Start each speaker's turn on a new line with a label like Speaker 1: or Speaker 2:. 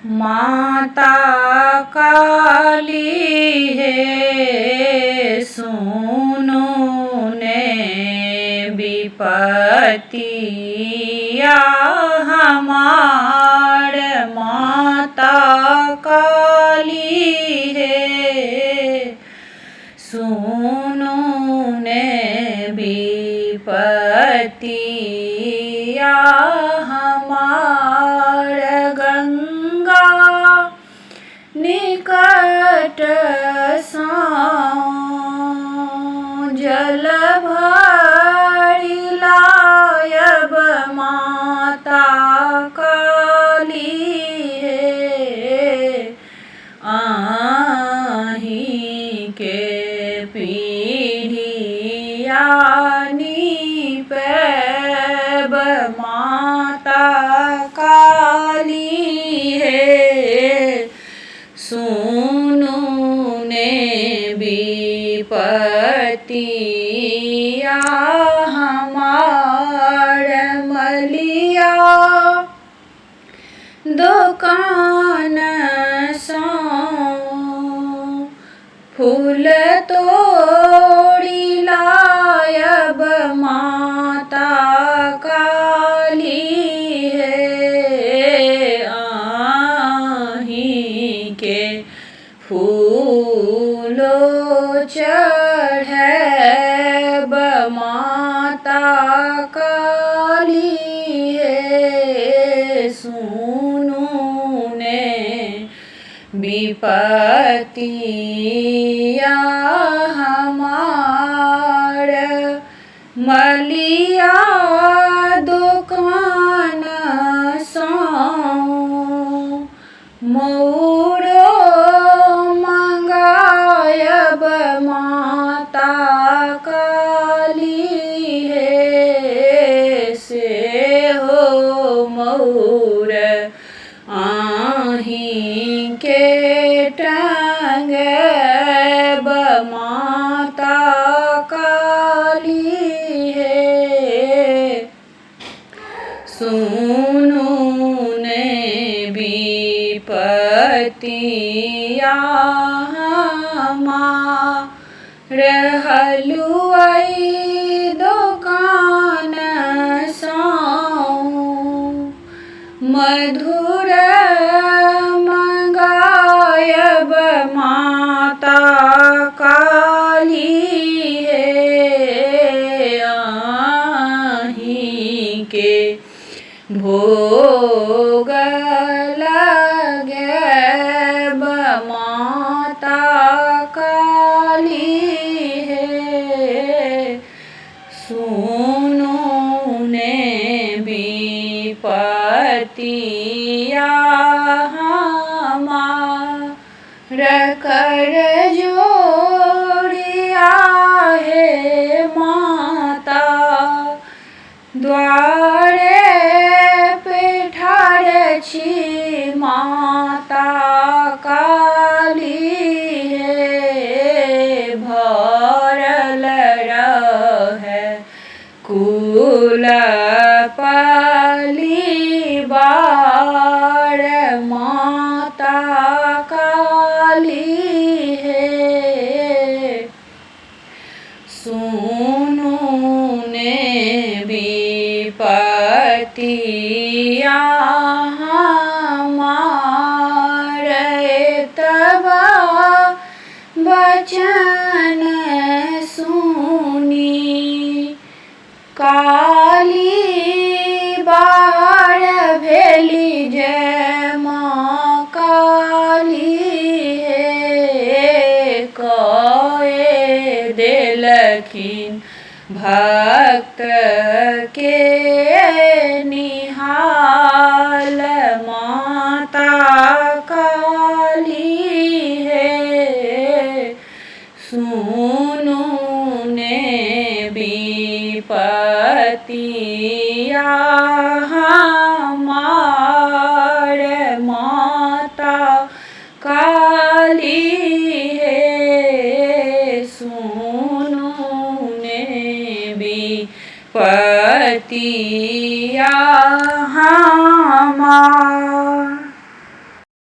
Speaker 1: माता काली है सुनो ने विपत्तिया हमार। माता काली है सुनो ने विपत्तिया हमार। गंगा निकट सा जल भरि लायब माता काली है। आही के पीढ़िया निपैब माता काली है। सुनो ने विपत्तिया हमार। मलिया दुकान सो फूल तोड़ी लायब माता काली है। आही के फूलो चढ़ैब माता काली है। सुनो ने विपत्तिया हमार। मलिया दुकान सो मोरो मंगायब माता काली है। से हो मोर आही के टंगैब माता काली है। सुनो ने विपत्तिया हमार। हलुआई दुकान सो मधुर मंगायब माता काली है। आही के भोग लगैब माता काली है। सुनो ने विपत्तिया हमार। कर जोड़िया है माता द्वारे पे ठाढ़ छी माता काली है। भरल रहे कुल परिवार माता काली है। सुनो ने विपत्तिया हमार। तब वचन सुनी काली बाहर भेली जय माँ काली है। कहे देलखिन भक्त के निहाल माता काली है। सुनो ने विपत्तिया हमार। माता काली है। सुनो ने विपत्तिया हमार।